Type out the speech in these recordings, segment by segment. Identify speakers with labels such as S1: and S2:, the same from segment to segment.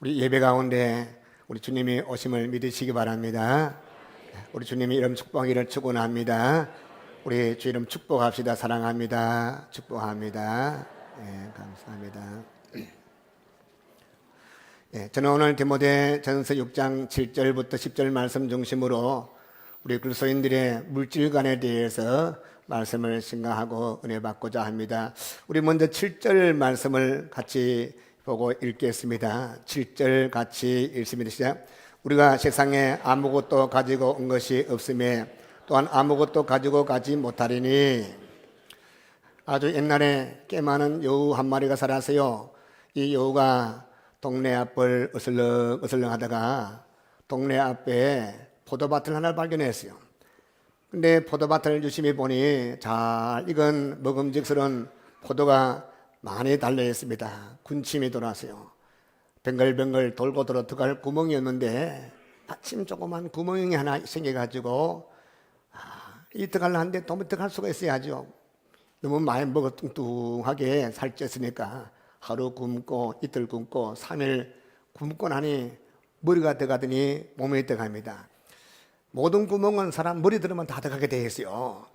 S1: 우리 예배 가운데 우리 주님이 오심을 믿으시기 바랍니다. 우리 주님이 이름 축복하기를 축원합니다. 우리 주 이름 축복합시다. 사랑합니다. 축복합니다. 감사합니다. 저는 오늘 디모데 전서 6장 7절부터 10절 말씀 중심으로 우리 그리스도인들의 물질관에 대해서 말씀을 생각하고 은혜 받고자 합니다. 우리 먼저 7절 말씀을 같이 보고 읽겠습니다. 7절 같이 읽습니다. 시작. 우리가 세상에 아무것도 가지고 온 것이 없음에 또한 아무것도 가지고 가지 못하리니. 아주 옛날에 꽤 많은 여우 한 마리가 살았어요. 이 여우가 동네 앞을 어슬렁 하다가 동네 앞에 포도밭을 하나 발견했어요. 근데 포도밭을 유심히 보니 잘 익은 먹음직스러운 포도가 많이 달려 있습니다. 군침이 돌았어요. 뱅글뱅글 돌고 돌아 들어갈 구멍이었는데 마침 조그만 구멍이 하나 생겨가지고 이 들어가려 하는데 도무지 들어갈 수가 있어야죠. 너무 많이 먹어 뚱뚱하게 살쪘으니까 하루 굶고 이틀 굶고 3일 굶고 나니 머리가 들어가더니 몸에 들어갑니다. 모든 구멍은 사람 머리 들으면 다 들어가게 돼 있어요.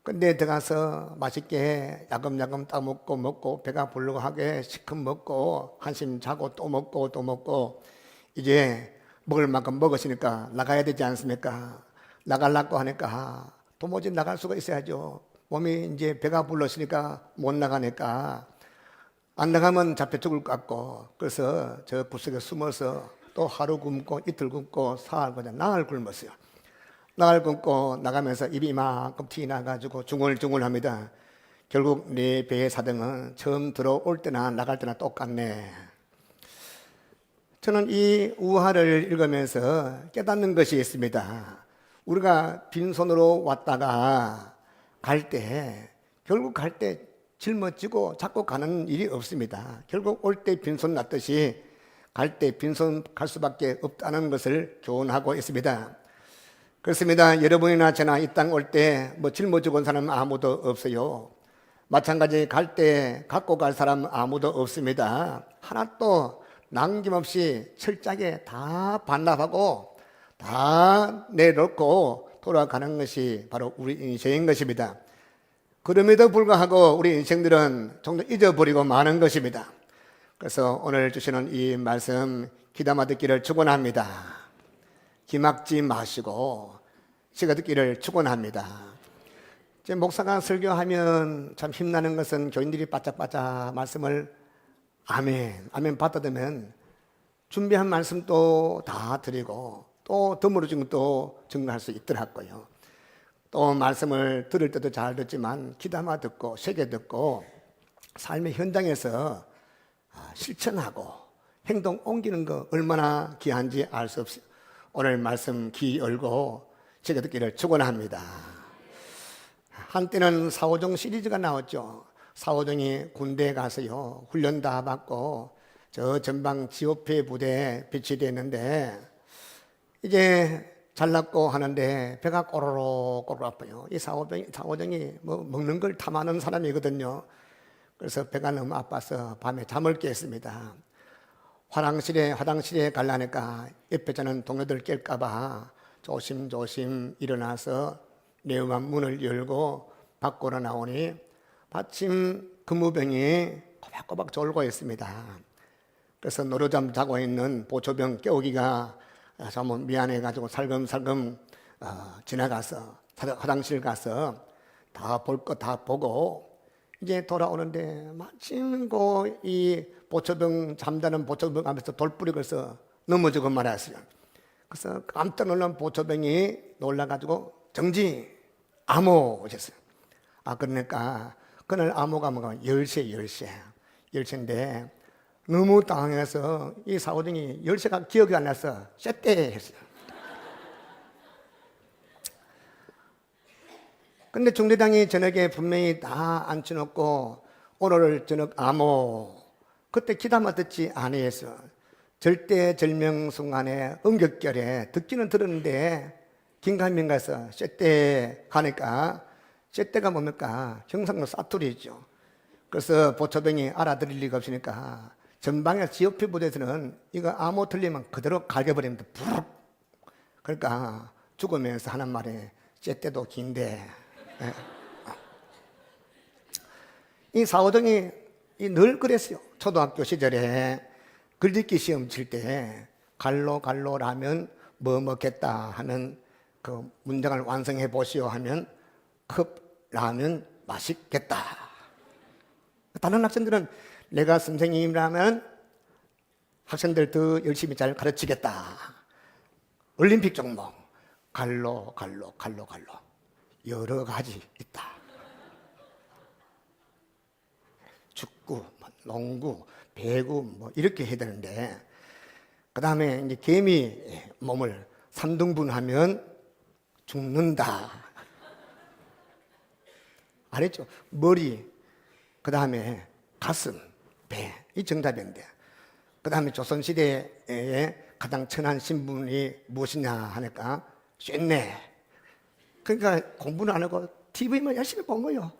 S1: 근데 들어가서 맛있게 야금야금 따먹고 배가 부르고 하게 시큼 먹고 한심 자고 또 먹고 이제 먹을 만큼 먹었으니까 나가야 되지 않습니까? 나가려고 하니까 도무지 나갈 수가 있어야죠. 몸이 이제 배가 불렀으니까 못 나가니까 안 나가면 잡혀 죽을 것 같고, 그래서 저 구석에 숨어서 또 하루 굶고 이틀 굶고 사흘 그냥 나흘 굶었어요. 나흘 굶고 나가면서 입이 이만큼 티 나가지고 중얼중얼합니다. 결국 내 배의 사정은 처음 들어올 때나 나갈 때나 똑같네. 저는 이 우화를 읽으면서 깨닫는 것이 있습니다. 우리가 빈손으로 왔다가 결국 갈 때 짊어지고 자꾸 가는 일이 없습니다. 결국 올 때 빈손 났듯이 갈 때 빈손 갈 수밖에 없다는 것을 교훈하고 있습니다. 그렇습니다. 여러분이나 저나 이 땅 올 때 짊어지고 온 사람 아무도 없어요. 마찬가지 갈 때 갖고 갈 사람 아무도 없습니다. 하나도 남김없이 철저하게 다 반납하고 다 내놓고 돌아가는 것이 바로 우리 인생인 것입니다. 그럼에도 불구하고 우리 인생들은 종종 잊어버리고 마는 것입니다. 그래서 오늘 주시는 이 말씀 귀담아 듣기를 축원합니다. 기막지 마시고 제가 듣기를 축원합니다. 목사가 설교하면 참 힘나는 것은 교인들이 바짝바짝 말씀을 아멘 받아들면 준비한 말씀도 다 드리고 또 덤으로 또 증거할 수 있더라고요. 또 말씀을 들을 때도 잘 듣지만 귀담아 듣고 새겨 듣고 삶의 현장에서 실천하고 행동 옮기는 거 얼마나 귀한지 알 수 없어요. 오늘 말씀 귀 열고 제가 듣기를 축원합니다. 한때는 사오정 시리즈가 나왔죠. 사오정이 군대에 가서요 훈련 다 받고 저 전방 지오페 부대에 배치되어 있는데 이제 잘났고 하는데 배가 꼬르륵 아파요. 이 사오정이 먹는 걸 탐하는 사람이거든요. 그래서 배가 너무 아파서 밤에 잠을 깼습니다. 화장실에 가려니까 옆에 자는 동료들 깰까봐 조심조심 일어나서 내음한 문을 열고 밖으로 나오니 마침 근무병이 꼬박꼬박 졸고 있습니다. 그래서 노루잠 자고 있는 보초병 깨우기가 좀 미안해가지고 살금살금 지나가서 화장실 가서 다 볼 거 다 보고 이제 돌아오는데 마침 이 보초병 잠자는 보초병 앞에서 돌뿌리 걸서 넘어지고 말았어요. 그래서 깜짝 놀란 보초병이 놀라가지고 정지 암호 오셨어요. 그러니까 그날 암호가 뭐가 10시인데 너무 당황해서 이 사오정이 10시가 기억이 안 나서 쎄떼 했어요. 근데 중대장이 저녁에 분명히 다 앉혀놓고 오늘 저녁 암호 그때 귀담아 듣지 아니했어. 절대절명 순간에 음격결에 듣기는 들었는데 긴가민가해서 쎄떼 가니까 쎄떼가 뭡니까? 형상로 사투리죠. 그래서 보초병이 알아들을 리가 없으니까 전방에 GOP 부대에서는 이거 아무 틀리면 그대로 갈겨버립니다. 부르륵. 그러니까 죽으면서 하는 말이 쨘때도 긴데. 예. 이 사오정이 늘 그랬어요. 초등학교 시절에 글짓기 시험 칠 때 갈로 라면 뭐 먹겠다 하면 그 문장을 완성해 보시오 하면 컵 라면 맛있겠다. 다른 학생들은 내가 선생님이라면 학생들 더 열심히 잘 가르치겠다. 올림픽 종목 갈로 여러 가지 있다. 축구, 농구, 배구 뭐 이렇게 해야 되는데 그 다음에 이제 개미 몸을 3등분하면 죽는다. 알았죠? 머리, 그 다음에 가슴, 배, 이 정답인데 그 다음에 조선시대에 가장 천한 신분이 무엇이냐 하니까 쇠네. 그러니까 공부는 안 하고 TV만 열심히 본 거예요.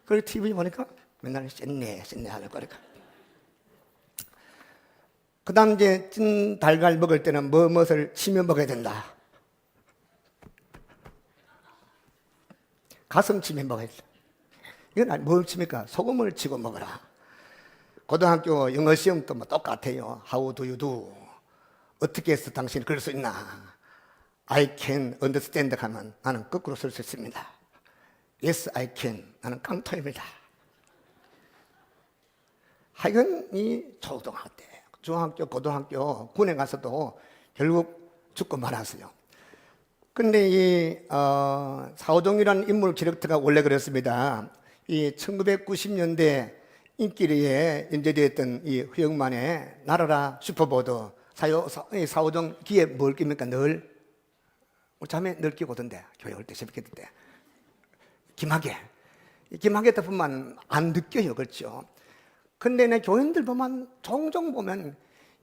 S1: 그리고 TV 보니까 맨날 쇠네 하는 거니까. 그 다음 이제 찐 달걀 먹을 때는 무엇을 치며 먹어야 된다. 가슴 치며 먹어야 된다. 이건 뭘 칩니까? 소금을 치고 먹어라. 고등학교 영어 시험도 뭐 똑같아요. How do you do? 어떻게 해서 당신이 그럴 수 있나? I can understand 하면 나는 거꾸로 쓸 수 있습니다. Yes, I can. 나는 깡통입니다. 하여간 이 초등학교 때, 중학교, 고등학교, 군에 가서도 결국 죽고 말았어요. 근데 이 사오정이라는 인물 캐릭터가 원래 그랬습니다. 이 1990년대 인기리에 연재되었던 이 허영만의 나라라 슈퍼보드 사오정 귀에 뭘 낍니까? 늘 잠에 늘 끼고던데 교회 올 때 새벽에 때 김하게 덮으면 안 느껴요. 그렇죠? 근데 내 교인들 보면 종종 보면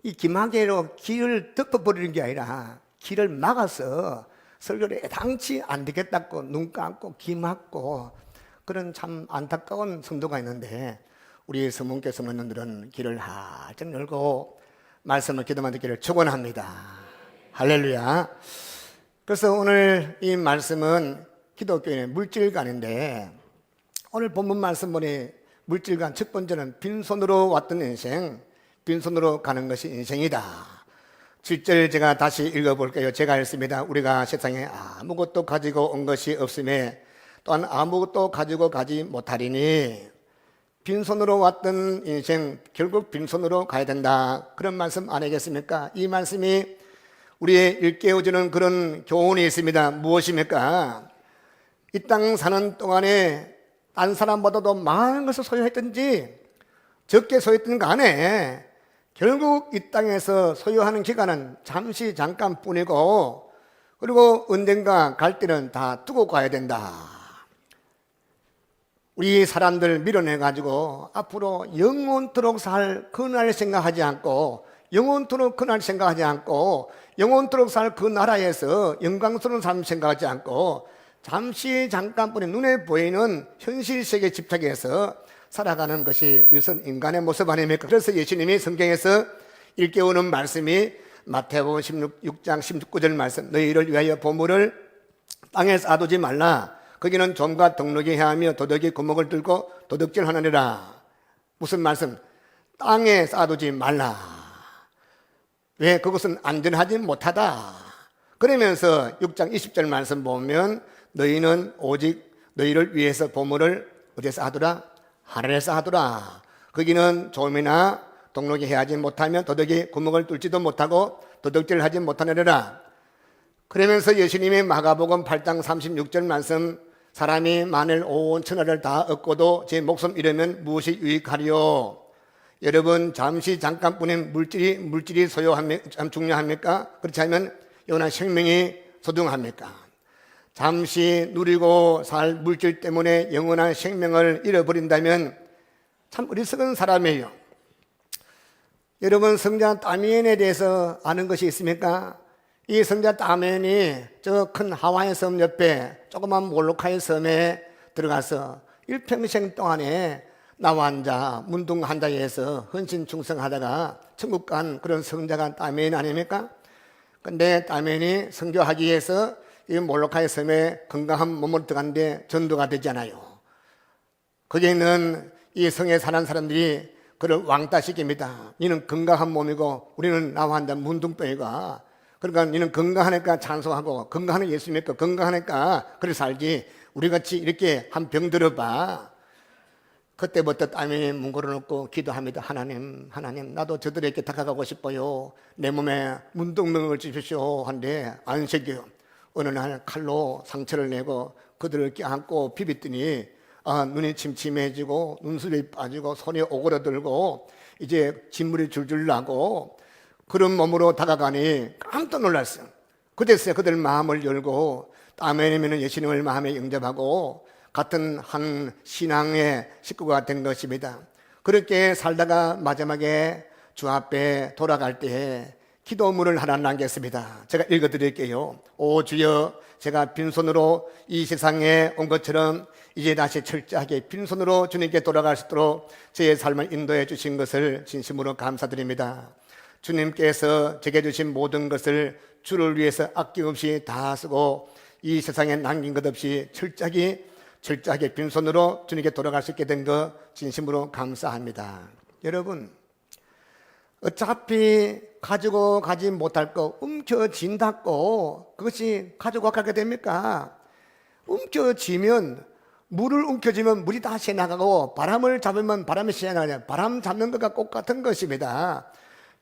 S1: 이 김하게로 귀를 덮어버리는 게 아니라 귀를 막아서 설교를 애당치 안 되겠다고 눈 감고 귀 막고 그런 참 안타까운 성도가 있는데 우리 성문교 성도님들은 귀를 활짝 열고 말씀을 기도만 듣기를 축원합니다. 할렐루야. 그래서 오늘 이 말씀은 기독교인의 물질관인데 오늘 본문 말씀 보니 물질관 첫 번째는 빈손으로 왔던 인생, 빈손으로 가는 것이 인생이다. 7절 제가 다시 읽어볼게요. 제가 읽습니다. 우리가 세상에 아무것도 가지고 온 것이 없음에 또한 아무것도 가지고 가지 못하리니 빈손으로 왔던 인생 결국 빈손으로 가야 된다. 그런 말씀 안 하겠습니까? 이 말씀이 우리의 일깨워주는 그런 교훈이 있습니다. 무엇입니까? 이 땅 사는 동안에 딴 사람보다도 많은 것을 소유했든지 적게 소유했던 간에 결국 이 땅에서 소유하는 기간은 잠시 잠깐뿐이고 그리고 언젠가 갈 때는 다 두고 가야 된다. 우리 사람들 밀어내가지고 앞으로 영원토록 살 그날 생각하지 않고 영원토록 그날 생각하지 않고 영원토록 살 그 나라에서 영광스러운 삶 생각하지 않고 잠시 잠깐뿐이 눈에 보이는 현실 세계 집착해서 살아가는 것이 일선 인간의 모습 아닙니까? 그래서 예수님이 성경에서 일깨우는 말씀이 마태복음 16장 19절 말씀 너희를 위하여 보물을 땅에 쌓아두지 말라. 거기는 좀과 덕록이 해하며 도둑이 구멍을 뚫고 도둑질하느니라. 무슨 말씀? 땅에 쌓아두지 말라. 왜? 그것은 안전하지 못하다. 그러면서 6장 20절 말씀 보면 너희는 오직 너희를 위해서 보물을 어디에 쌓아두라? 하늘에 쌓아두라. 거기는 좀이나 덕록이 해하지 못하며 도둑이 구멍을 뚫지도 못하고 도둑질을 하지 못하느니라. 그러면서 예수님이 마가복음 8장 36절 말씀 사람이 만일 온 천하를 다 얻고도 제 목숨 잃으면 무엇이 유익하리요? 여러분 잠시 잠깐뿐인 물질이 중요합니까? 그렇지 않으면 영원한 생명이 소중합니까? 잠시 누리고 살 물질 때문에 영원한 생명을 잃어버린다면 참 어리석은 사람이에요. 여러분 성자 다미엔에 대해서 아는 것이 있습니까? 이 성자 다미엔이 저 큰 하와이 섬 옆에 조그만 몰로카이 섬에 들어가서 일평생 동안에 나와 앉아 문둥 한자에서 헌신 충성하다가 천국 간 그런 성자가 다메인 아닙니까? 근데 다메인이 선교하기 위해서 이 몰로카의 섬에 건강한 몸으로 들어갔는데 전도가 되잖아요. 거기에 있는 이 성에 사는 사람들이 그를 왕따시킵니다. 너는 건강한 몸이고 우리는 나와 앉아 문둥병이가, 그러니까 너는 건강하니까 찬송하고 건강한 예수 믿고 건강하니까 그래 살지, 우리같이 이렇게 한 병 들어봐. 그때부터 땀이 문고를 놓고 기도합니다. 하나님 나도 저들에게 다가가고 싶어요. 내 몸에 문둥병을 주십시오 한데 안 새겨요. 어느 날 칼로 상처를 내고 그들을 껴안고 비볐더니 눈이 침침해지고 눈술이 빠지고 손이 오그라들고 이제 진물이 줄줄 나고 그런 몸으로 다가가니 깜짝 놀랐어요. 그때서야 그들 마음을 열고 다메인이면 예수님을 마음에 영접하고 같은 한 신앙의 식구가 된 것입니다. 그렇게 살다가 마지막에 주 앞에 돌아갈 때에 기도문을 하나 남겼습니다. 제가 읽어드릴게요. 오 주여, 제가 빈손으로 이 세상에 온 것처럼 이제 다시 철저하게 빈손으로 주님께 돌아갈 수 있도록 제 삶을 인도해 주신 것을 진심으로 감사드립니다. 주님께서 제게 주신 모든 것을 주를 위해서 아낌없이 다 쓰고 이 세상에 남긴 것 없이 철저하게 빈손으로 주님께 돌아갈 수 있게 된 것 진심으로 감사합니다. 여러분, 어차피 가지고 가지 못할 거 움켜진다고 그것이 가지고 가게 됩니까? 움켜쥐면, 물을 움켜쥐면 물이 다 새나가고 바람을 잡으면 바람이 새나가냐, 바람 잡는 것과 똑같은 것입니다.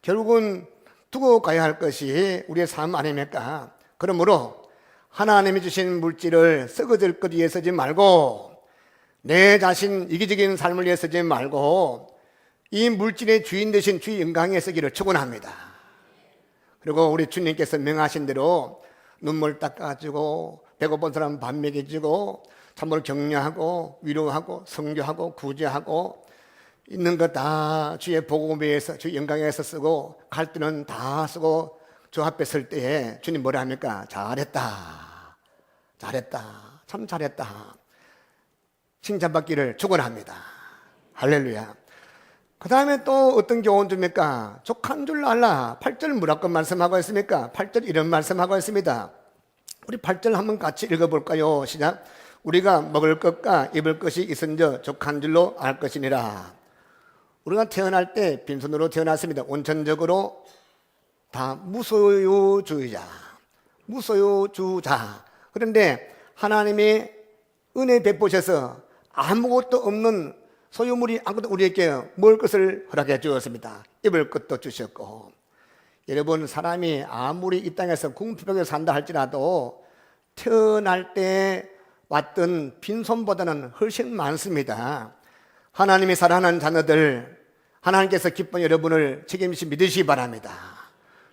S1: 결국은 두고 가야 할 것이 우리의 삶 아닙니까? 그러므로 하나님이 주신 물질을 썩어질 것 위해 쓰지 말고 내 자신 이기적인 삶을 위해 쓰지 말고 이 물질의 주인 되신 주 영광에 쓰기를 축원합니다. 그리고 우리 주님께서 명하신 대로 눈물 닦아주고 배고픈 사람 밥 먹여주고 참으로 격려하고 위로하고 성교하고 구제하고 있는 것 다 주의 복음에 의해서 주 영광에서 쓰고 갈 때는 다 쓰고 주 앞에 설 때에 주님 뭐라 합니까? 잘했다, 참 잘했다, 칭찬받기를 축원합니다. 할렐루야. 그 다음에 또 어떤 교훈 줍니까? 족한 줄 알라. 8절 뭐라고 말씀하고 있습니까? 8절 이런 말씀하고 있습니다. 우리 8절 한번 같이 읽어볼까요? 시작. 우리가 먹을 것과 입을 것이 있은저 족한 줄로 알 것이니라. 우리가 태어날 때 빈손으로 태어났습니다. 원천적으로 다 무소유주의자. 그런데 하나님이 은혜 베푸셔서 아무것도 없는 소유물이 아무것도 우리에게 먹을 것을 허락해 주었습니다. 입을 것도 주셨고. 여러분, 사람이 아무리 이 땅에서 궁핍하게 산다 할지라도 태어날 때 왔던 빈손보다는 훨씬 많습니다. 하나님이 사랑하는 자녀들, 하나님께서 기쁜 여러분을 책임시 믿으시기 바랍니다.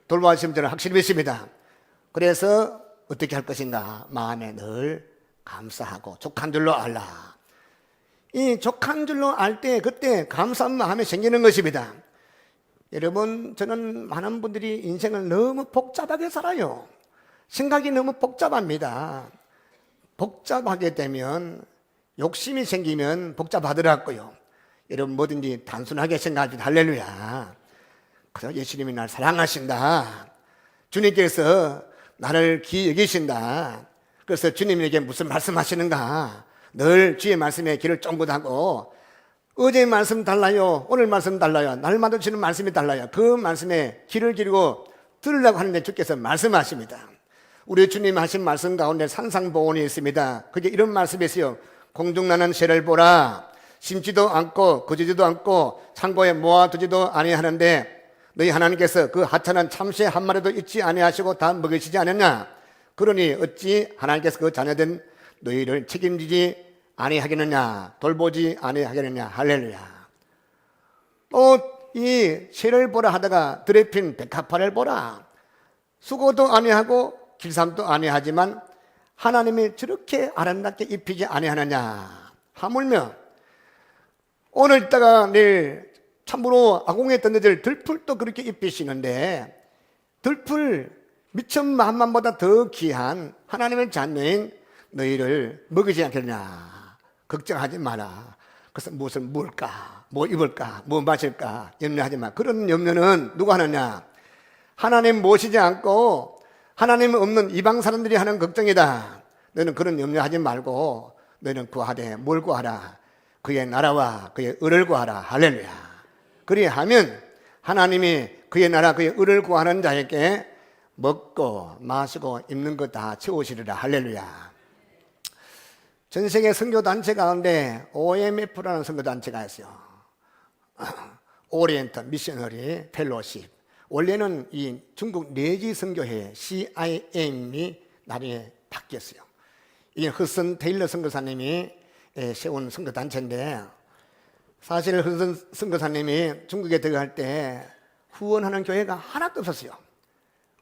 S1: 돌봐주시면 저는 확실히 믿습니다. 그래서 어떻게 할 것인가? 마음에 늘 감사하고 족한 줄로 알라. 이 족한 줄로 알 때 그때 감사한 마음이 생기는 것입니다. 여러분, 저는 많은 분들이 인생을 너무 복잡하게 살아요. 생각이 너무 복잡합니다. 복잡하게 되면 욕심이 생기면 복잡하더라고요. 여러분, 뭐든지 단순하게 생각합니다. 할렐루야. 그래서 예수님이 날 사랑하신다. 주님께서 나를 귀히 여기신다. 그래서 주님에게 무슨 말씀하시는가? 늘 주의 말씀에 귀를 쫑긋하고 어제 말씀 달라요, 오늘 말씀 달라요, 날마다 주시는 말씀이 달라요. 그 말씀에 귀를 기울이고 들으려고 하는데 주께서 말씀하십니다. 우리 주님 하신 말씀 가운데 산상보온이 있습니다. 그게 이런 말씀이었어요. 공중나는 새를 보라. 심지도 않고 거지지도 않고 창고에 모아두지도 아니하는데 너희 하나님께서 그 하찮은 참새 한 마리도 잊지 아니하시고 다 먹이시지 않았냐? 그러니 어찌 하나님께서 그 자녀된 너희를 책임지지 아니하겠느냐, 돌보지 아니하겠느냐. 할렐루야. 이 새를 보라 하다가 들에 핀 백합화를 보라. 수고도 아니하고 길쌈도 아니하지만 하나님이 저렇게 아름답게 입히지 아니하느냐. 하물며 오늘 있다가 내일 참으로 아공했던 애들 들풀도 그렇게 입히시는데 들풀 미천 만보다 더 귀한 하나님의 자녀인 너희를 먹이지 않겠냐. 걱정하지 마라. 그래서 무엇을 먹을까, 뭐 입을까, 뭐 마실까 염려하지 마. 그런 염려는 누가 하느냐? 하나님 모시지 않고 하나님 없는 이방 사람들이 하는 걱정이다. 너는 그런 염려하지 말고 너는 구하되 뭘 구하라? 그의 나라와 그의 의를 구하라. 할렐루야. 그리하면 하나님이 그의 나라 그의 의를 구하는 자에게 먹고 마시고 입는 것 다 채우시리라. 할렐루야. 전 세계 선교단체 가운데 OMF라는 선교단체가 있어요. 오리엔트 미셔너리 펠로십. 원래는 이 중국 내지 선교회 CIM이 나중에 바뀌었어요. 이게 허슨 테일러 선교사님이 세운 선교단체인데, 사실 허슨 선교사님이 중국에 들어갈 때 후원하는 교회가 하나도 없었어요.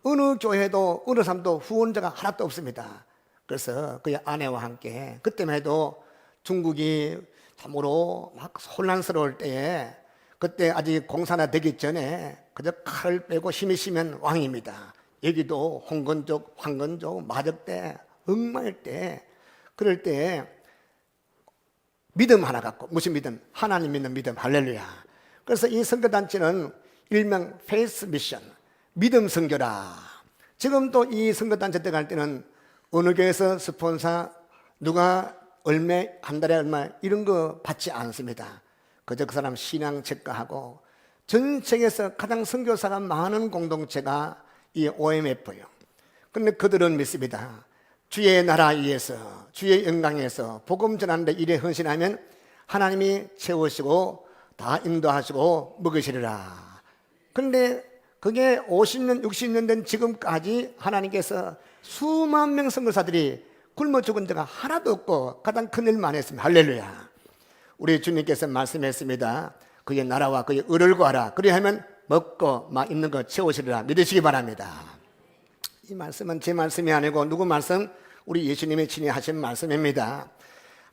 S1: 어느 교회도 어느 사람도 후원자가 하나도 없습니다. 그래서 그의 아내와 함께, 그때만 해도 중국이 참으로 막 혼란스러울 때에, 그때 아직 공산화 되기 전에 그저 칼을 빼고 힘이 세면 왕입니다. 여기도 홍건족, 황건족, 마적대, 엉망일 때, 그럴 때 믿음 하나 갖고, 무슨 믿음? 하나님 믿는 믿음. 할렐루야. 그래서 이 선교단체는 일명 페이스 미션, 믿음 선교라. 지금도 이 선교단체 때 갈 때는 어느 교회에서 스폰서, 누가 얼마, 한 달에 얼마 이런 거 받지 않습니다. 그저 그 사람 신앙 체크하고, 전 세계에서 가장 선교사가 많은 공동체가 이 OMF예요. 그런데 그들은 믿습니다. 주의 나라 위에서, 주의 영광에서 복음 전하는데 일에 헌신하면 하나님이 채우시고 다 인도하시고 먹으시리라. 그런데 그게 50년, 60년 된 지금까지 하나님께서 수만 명 선교사들이 굶어 죽은 데가 하나도 없고 가장 큰 일만 했습니다. 할렐루야. 우리 주님께서 말씀했습니다. 그의 나라와 그의 의를 구하라. 그리하면 먹고 입는 거 채우시리라. 믿으시기 바랍니다. 이 말씀은 제 말씀이 아니고 누구 말씀? 우리 예수님이 친히 하신 말씀입니다.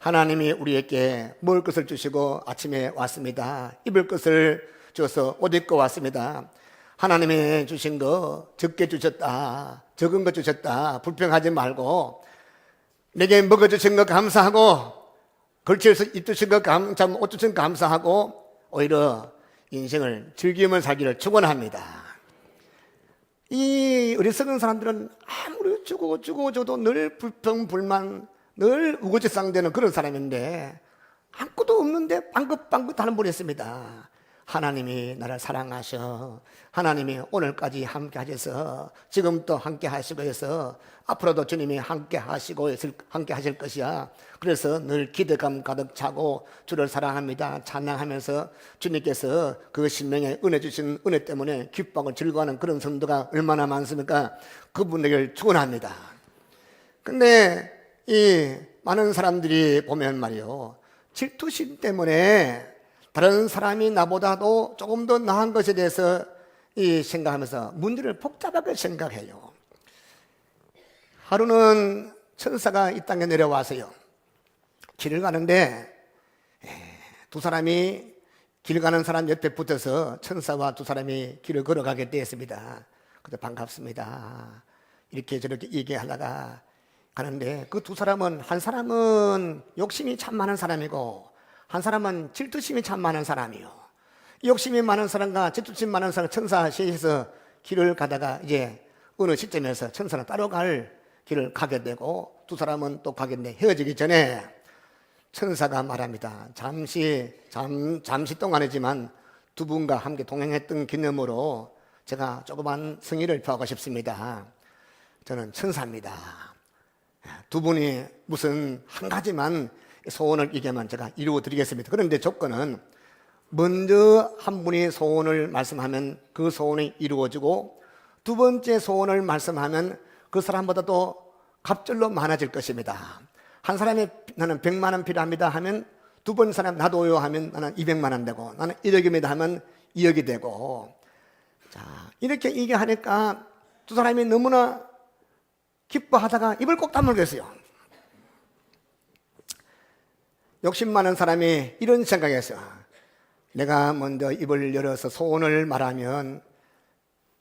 S1: 하나님이 우리에게 먹을 것을 주시고 아침에 왔습니다. 입을 것을 주어서 옷 입고 왔습니다. 하나님이 주신 거 적게 주셨다, 적은 거 주셨다 불평하지 말고, 내게 먹어주신 거 감사하고, 걸쳐서 입 주신 거 옷 주신 거 감사하고, 오히려 인생을 즐기며 살기를 축원합니다. 이 어리석은 사람들은 아무리 주고 줘도 늘 불평 불만, 늘 우거지상되는 그런 사람인데 아무것도 없는데 방긋방긋 하는 분이 있습니다. 하나님이 나를 사랑하셔, 하나님이 오늘까지 함께 하셔서 지금 또 함께 하시고 해서 앞으로도 주님이 함께 하실 것이야. 그래서 늘 기대감 가득 차고 주를 사랑합니다 찬양하면서 주님께서 그 신명에 은혜 주신 은혜 때문에 기뻐하고 즐거워하는 그런 성도가 얼마나 많습니까? 그분에게 축원합니다. 근데 이 많은 사람들이 보면 말이요, 질투심 때문에 다른 사람이 나보다도 조금 더 나은 것에 대해서 생각하면서 문제를 복잡하게 생각해요. 하루는 천사가 이 땅에 내려와서요, 길을 가는데 두 사람이 길 가는 사람 옆에 붙어서 천사와 두 사람이 길을 걸어가게 되었습니다. 그래서 반갑습니다 이렇게 저렇게 얘기하다가 가는데, 그 두 사람은, 한 사람은 욕심이 참 많은 사람이고 한 사람은 질투심이 참 많은 사람이요. 욕심이 많은 사람과 질투심 많은 사람, 천사 셋이서 길을 가다가 이제 어느 시점에서 천사는 따로 갈 길을 가게 되고 두 사람은 또 가겠네. 헤어지기 전에 천사가 말합니다. 잠시 동안이지만 두 분과 함께 동행했던 기념으로 제가 조그만 성의를 표하고 싶습니다. 저는 천사입니다. 두 분이 무슨 한 가지만 소원을 이게만 제가 이루어 드리겠습니다. 그런데 조건은 먼저 한 분이 소원을 말씀하면 그 소원이 이루어지고, 두 번째 소원을 말씀하면 그 사람보다도 갑절로 많아질 것입니다. 한 사람이 나는 100만 원 필요합니다 하면 두 번 사람 나도요 하면 나는 200만 원 되고, 나는 1억입니다 하면 2억이 되고. 자, 이렇게 얘기하니까 두 사람이 너무나 기뻐하다가 입을 꼭 다물겠어요. 욕심 많은 사람이 이런 생각했어요. 내가 먼저 입을 열어서 소원을 말하면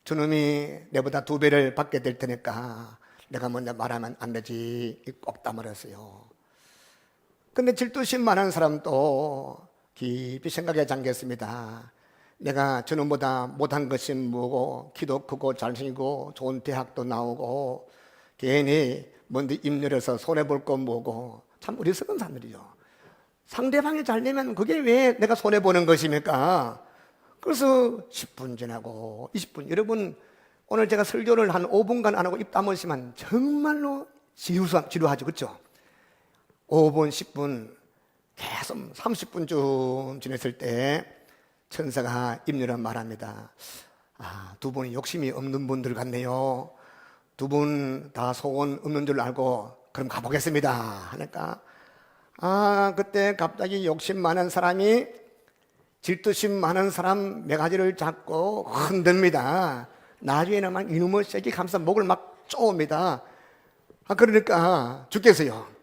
S1: 주님이 내보다 2배를 받게 될 테니까 내가 먼저 말하면 안 되지. 꼭 다물었어요. 근데 질투심 많은 사람도 깊이 생각에 잠겼습니다. 내가 저놈보다 못한 것이 뭐고, 키도 크고 잘생기고 좋은 대학도 나오고 괜히 뭔데 입 열어서 손해볼 건 뭐고, 참 어리석은 사람들이죠. 상대방이 잘 되면 그게 왜 내가 손해보는 것입니까? 그래서 10분 지나고 20분, 여러분 오늘 제가 설교를 한 5분간 안 하고 입 다물지만 정말로 지루하죠, 그렇죠? 5분, 10분, 계속 30분쯤 지냈을 때 천사가 입 열어 말합니다. 두 분이 욕심이 없는 분들 같네요. 두 분 다 소원 없는 줄 알고 그럼 가보겠습니다 하니까, 그때 갑자기 욕심 많은 사람이 질투심 많은 사람 매가지를 잡고 흔듭니다. 나중에는 막 이놈의 새끼 감싸 목을 막 쪼옵니다. 그러니까 죽겠어요.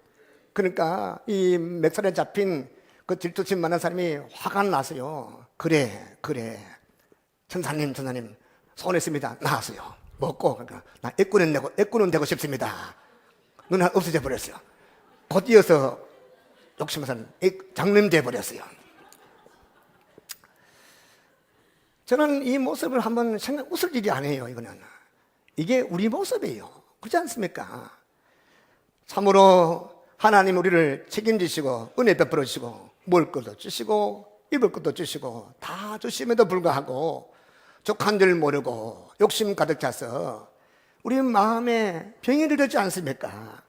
S1: 그러니까 이 맥살에 잡힌 그 질투심 많은 사람이 화가 나서요. 그래 천사님 손했습니다. 나왔어요. 먹고, 그러니까 나 애꾸는 되고 싶습니다. 눈알 없어져 버렸어요. 곧 이어서 욕심한 사람 장님 돼 버렸어요. 저는 이 모습을 한번 웃을 일이 아니에요. 이게 우리 모습이에요. 그렇지 않습니까? 참으로 하나님 우리를 책임지시고 은혜 베풀어 주시고 먹을 것도 주시고 입을 것도 주시고 다 주심에도 불구하고 족한 줄 모르고 욕심 가득 차서 우리 마음에 병이 들지 않습니까?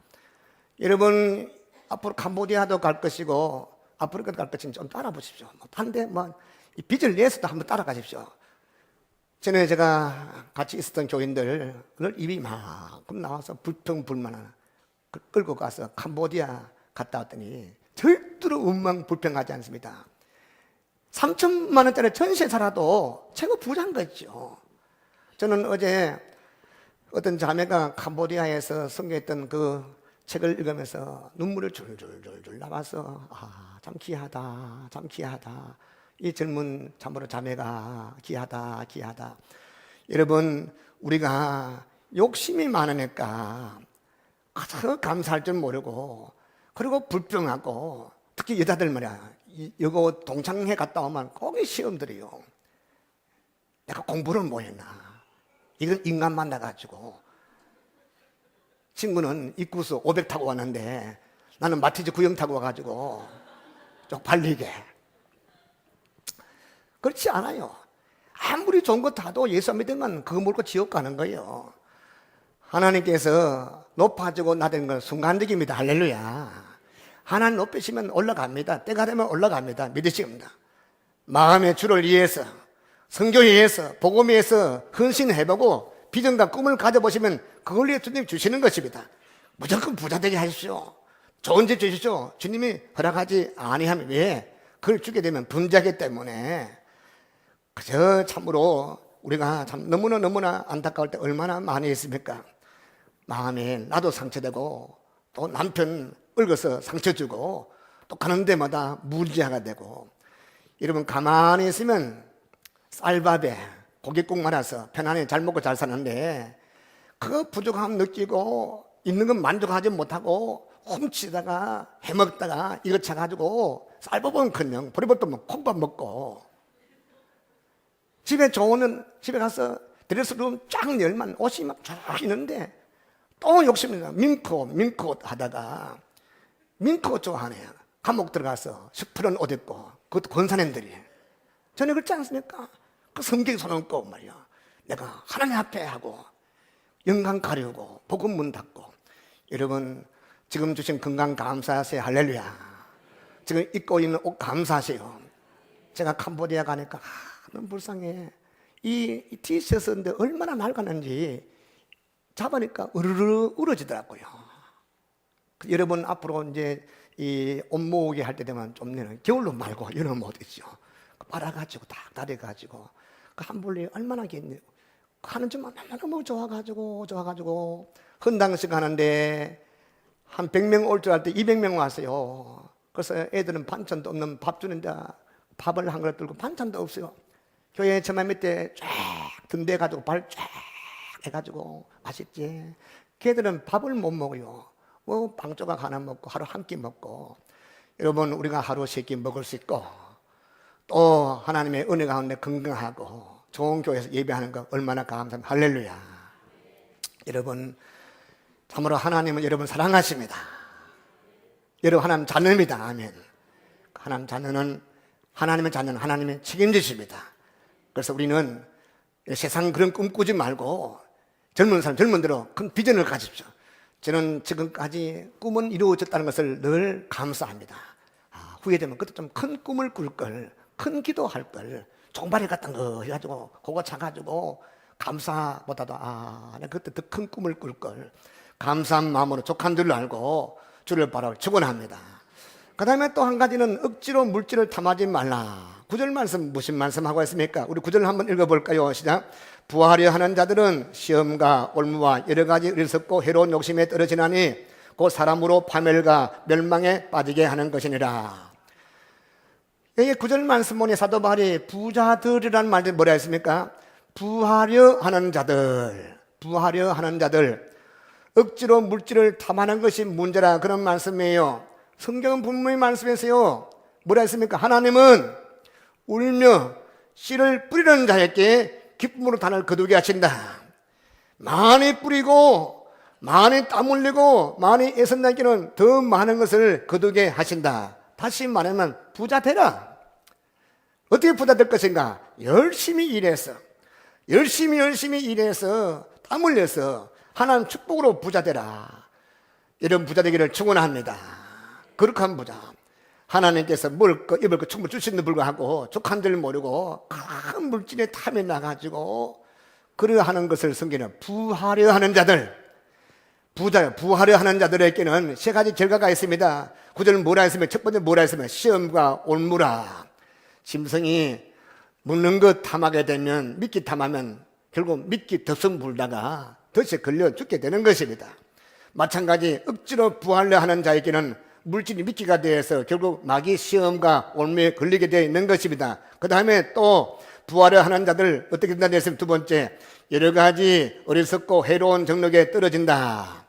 S1: 여러분 앞으로 캄보디아도 갈 것이고 아프리카도 갈 것이니 좀 따라보십시오. 반대 이 빚을 내서도 한번 따라가십시오. 전에 제가 같이 있었던 교인들 오늘 입이 이만큼 나와서 불평불만한 끌고 가서 캄보디아 갔다 왔더니 절대로 불평하지 않습니다. 3천만 원짜리 전세 살아도 최고 부자인 거죠. 저는 어제 어떤 자매가 캄보디아에서 선교했던 그 책을 읽으면서 눈물을 줄줄줄줄 나와서 참 귀하다, 참 귀하다. 이 젊은 참으로 자매가 귀하다. 여러분 우리가 욕심이 많으니까 그 감사할 줄 모르고, 그리고 불평하고, 특히 여자들 말이야, 이거 동창회 갔다 오면 거기 시험들이요. 내가 공부를 뭐 했나? 이건 인간 만나가지고 친구는 입구수 500 타고 왔는데 나는 마티즈 9형 타고 와가지고 쪽팔리게. 그렇지 않아요. 아무리 좋은 거 타도 예수 믿으면 그거 몰고 지옥 가는 거예요. 하나님께서 높아지고 낮은 건 순간적입니다. 할렐루야. 하나님 높이시면 올라갑니다. 때가 되면 올라갑니다. 믿으십니다. 마음의 주를 위해서, 성교에 의해서, 복음에 의해서 헌신해보고 비전과 꿈을 가져보시면 그걸 위해 주님이 주시는 것입니다. 무조건 부자 되게 하십시오. 좋은 집 주십시오. 주님이 허락하지 아니하면 왜? 그걸 주게 되면 분자하기 때문에. 그저 참으로 우리가 참 너무나 안타까울 때 얼마나 많이 있습니까? 마음에 나도 상처되고 또 남편 얽어서 상처 주고 또 가는 데마다 문제가 되고. 여러분 가만히 있으면 쌀밥에 고깃국 말아서 편안히 잘 먹고 잘 사는데 그 부족함 느끼고 있는 건 만족하지 못하고 훔치다가 해먹다가 이거 차가지고 쌀밥은 그냥 버리버리면 콩밥 먹고, 집에 가서 드레스룸 쫙 열면 옷이 막 쫙 있는데 또 욕심이 민코 하다가 민코 좋아하네요. 감옥 들어가서 시퍼런 옷 입고, 그것도 권사님들이. 전에 그렇지 않습니까? 그 성경 손 얹고 말이야. 내가 하나님 앞에 하고 영광 가려고 복음 문 닫고. 여러분 지금 주신 건강 감사하세요. 할렐루야. 지금 입고 있는 옷 감사하세요. 제가 캄보디아 가니까 너무 불쌍해. 이 티셔츠인데 얼마나 낡았는지 잡으니까 으르르 울어지더라고요. 여러분 앞으로 이제 이 옷 모으기 할 때 되면 좀 내는 겨울로 말고 여름 옷 있죠. 빨아가지고 딱 다려가지고 그 한 벌리 얼마나 겠네요. 하는 줄만 너무 좋아가지고 헌당식 하는데 한 100명 올 줄 알 때 200명 왔어요. 그래서 애들은 반찬도 없는 밥 주는데 밥을 한 그릇 들고 반찬도 없어요. 교회 처마 밑에 쫙 든대가지고 발 쫙 해가지고 맛있지. 걔들은 밥을 못 먹어요. 빵 조각 하나 먹고 하루 한 끼 먹고. 여러분 우리가 하루 세 끼 먹을 수 있고 또 하나님의 은혜 가운데 건강하고 좋은 교회에서 예배하는 거 얼마나 감사합니다. 할렐루야. 여러분, 참으로 하나님은 여러분 사랑하십니다. 여러분 하나님 자녀입니다. 아멘. 하나님 자녀는 하나님의 자녀는 하나님의 책임지십니다. 그래서 우리는 세상 그런 꿈꾸지 말고 젊은 사람 젊은 대로 큰 비전을 가집시오. 저는 지금까지 꿈은 이루어졌다는 것을 늘 감사합니다. 후회되면 그때 좀 큰 꿈을 꿀 걸, 큰 기도할 걸, 종발이 같은 거 해가지고 그거 차가지고 감사보다도 내가 그때 더 큰 꿈을 꿀 걸, 감사한 마음으로 족한 줄 알고 주를 바라고 축원합니다. 그 다음에 또 한 가지는 억지로 물질을 탐하지 말라. 9절 말씀 무슨 말씀하고 있습니까? 우리 9절 한번 읽어볼까요? 시작. 부하려 하는 자들은 시험과 올무와 여러 가지 어리석고 해로운 욕심에 떨어지나니 그 사람으로 파멸과 멸망에 빠지게 하는 것이니라. 여기 9절 말씀 보니 사도 바울이 부자들이라는 말이 뭐라 했습니까? 부하려 하는 자들, 부하려 하는 자들, 억지로 물질을 탐하는 것이 문제라, 그런 말씀이에요. 성경은 분명히 말씀했어요. 뭐라 했습니까? 하나님은 울며 씨를 뿌리는 자에게 기쁨으로 단을 거두게 하신다. 많이 뿌리고 많이 땀 흘리고 많이 애쓴 자에게는 더 많은 것을 거두게 하신다. 다시 말하면 부자 되라. 어떻게 부자 될 것인가? 열심히 일해서 땀 흘려서 하나님 축복으로 부자 되라. 이런 부자 되기를 축원합니다. 거룩한 부자, 하나님께서 먹을 거 입을 거 충분히 주시는 불구하고 족한 줄 모르고 큰 물질에 탐에 나가지고 그러하는 것을 섬기는 부하려 하는 자들, 부하려 하는 자들에게는 세 가지 결과가 있습니다. 9절 뭐라 했으면, 첫 번째 뭐라 했으면 시험과 올무라. 심성이 먹는 것 탐하게 되면, 미끼 탐하면 결국 미끼 덥석 물다가 덫에 걸려 죽게 되는 것입니다. 마찬가지 억지로 부하려 하는 자에게는 물질이 미끼가 되어서 결국 마귀 시험과 올무에 걸리게 되어 있는 것입니다. 그 다음에 또 부하려 하는 자들 어떻게 된다 했으면, 두 번째, 여러 가지 어리석고 해로운 정력에 떨어진다.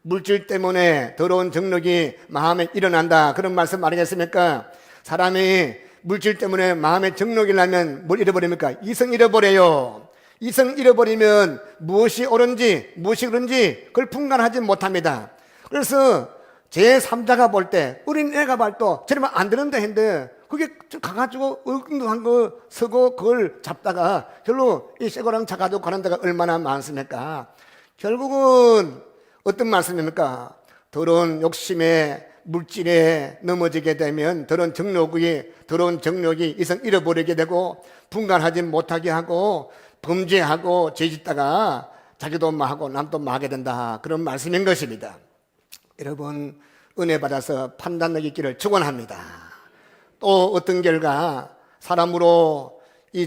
S1: 물질 때문에 더러운 정력이 마음에 일어난다, 그런 말씀 아니겠습니까? 사람이 물질 때문에 마음에 정력이 나면 뭘 잃어버립니까? 이성 잃어버려요. 이성 잃어버리면 무엇이 옳은지 무엇이 그런지 그걸 분간하지 못합니다. 그래서 제3자가 볼 때, 어린 애가 볼 때 저러면 안 되는데 했는데 그게 가가지고 엉뚱한 거 서고 그걸 잡다가 결국 이 새거랑 차가지고 가는 데가 얼마나 많습니까? 결국은 어떤 말씀입니까? 더러운 욕심에 물질에 넘어지게 되면 더러운 정욕이 이성 잃어버리게 되고 분간하지 못하게 하고 범죄하고 죄짓다가 자기도 마하고 남도 마하게 된다, 그런 말씀인 것입니다. 여러분, 은혜 받아서 판단력 있기를 축원합니다. 또 어떤 결과, 사람으로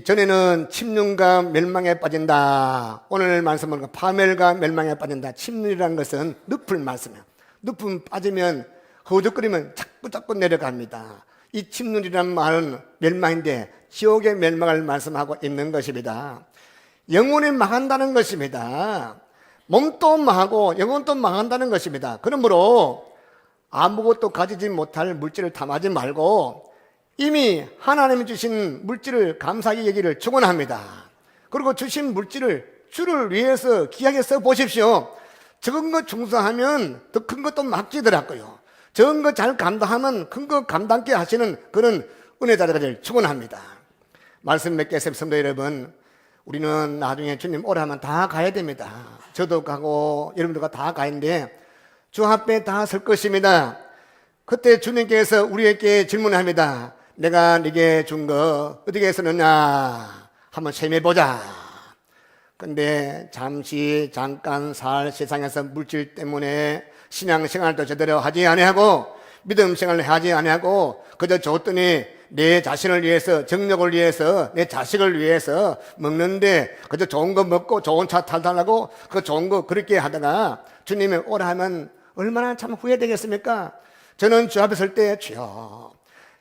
S1: 전에는 침륜과 mel망에 빠진다. 오늘 말씀은 파멸과 멸망에 빠진다. 침륜이라는 것은 늪을 말씀이에요. 늪은 빠지면 허우적거리면 자꾸 내려갑니다. 이 침륜이라는 말은 멸망인데 지옥의 멸망을 말씀하고 있는 것입니다. 영혼이 망한다는 것입니다. 몸도 망하고 영혼도 망한다는 것입니다. 그러므로 아무것도 가지지 못할 물질을 탐하지 말고 이미 하나님이 주신 물질을 감사하게 여기를 축원합니다. 그리고 주신 물질을 주를 위해서 귀하게 써보십시오. 적은 거 충성하면 더 큰 것도 막지더라고요. 적은 거 잘 감당하면 큰 거 감당케 하시는 그런 은혜자가 될 축원합니다. 말씀 몇 개 성도 여러분, 우리는 나중에 주님 오라면 다 가야 됩니다. 저도 가고 여러분들과 다 가는데 주 앞에 다 설 것입니다. 그때 주님께서 우리에게 질문합니다. 내가 네게 준 거 어떻게 했었느냐 한번 셈해보자. 근데 잠깐 살 세상에서 물질 때문에 신앙생활도 제대로 하지 아니하고 믿음 생활을 하지 아니하고 그저 줬더니 내 자신을 위해서, 정력을 위해서, 내 자식을 위해서 먹는데 그저 좋은 거 먹고 좋은 차 탈탈하고 그 좋은 거 그렇게 하다가 주님이 오라 하면 얼마나 참 후회되겠습니까? 저는 주 앞에 설 때 주여,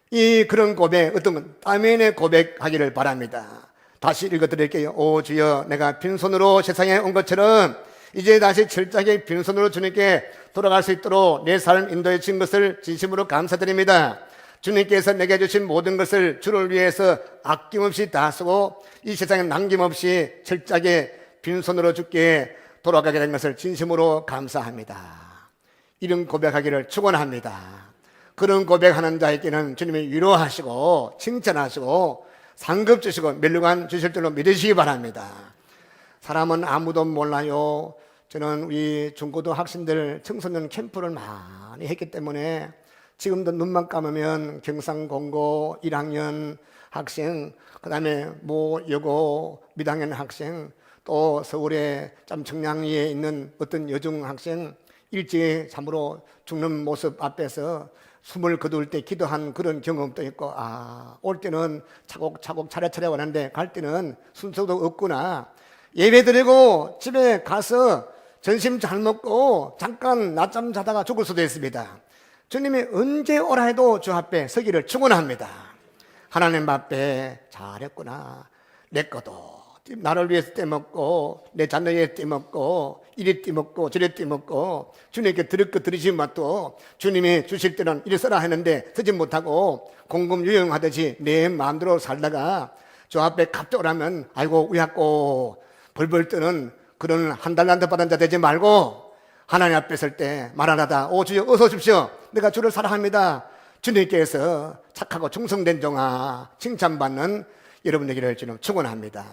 S1: 이 그런 고백, 어떤 건 아멘의 고백하기를 바랍니다. 다시 읽어드릴게요. 오 주여, 내가 빈손으로 세상에 온 것처럼 이제 다시 철저하게 빈손으로 주님께 돌아갈 수 있도록 내 삶 인도해 주신 것을 진심으로 감사드립니다. 주님께서 내게 주신 모든 것을 주를 위해서 아낌없이 다 쓰고 이 세상에 남김없이 철저하게 빈손으로 주께 돌아가게 된 것을 진심으로 감사합니다. 이런 고백하기를 축원합니다. 그런 고백하는 자에게는 주님이 위로하시고 칭찬하시고 상급 주시고 멸류관 주실 줄로 믿으시기 바랍니다. 사람은 아무도 몰라요. 저는 우리 중고등 학생들 청소년 캠프를 많이 했기 때문에 지금도 눈만 감으면 경상공고 1학년 학생, 그 다음에 모 여고 미학년 학생, 또 서울의 참 청량리에 있는 어떤 여중 학생 일찍 잠으로 죽는 모습 앞에서 숨을 거둘 때 기도한 그런 경험도 있고, 올 때는 차곡차곡 차례차례 오는데 갈 때는 순서도 없구나. 예배 드리고 집에 가서 점심 잘 먹고 잠깐 낮잠 자다가 죽을 수도 있습니다. 주님이 언제 오라 해도 주 앞에 서기를 축원합니다. 하나님 앞에 잘했구나. 내 것도 나를 위해서 떼먹고 내 자녀에 위해서 떼먹고 이리 떼먹고 저리 떼먹고 주님께 드릴 것 드리지 마도 주님이 주실 때는 이리 써라 했는데 쓰지 못하고 공금유용하듯이 내 마음대로 살다가 주 앞에 갑자기 오라면 아이고 우약고 벌벌 뜨는 그런 한 달란트 받은 자 되지 말고 하나님 앞에 설 때 말하나다 오 주여 어서 오십시오. 내가 주를 사랑합니다. 주님께서 착하고 충성된 종아 칭찬받는 여러분 되기를 주님 축원합니다.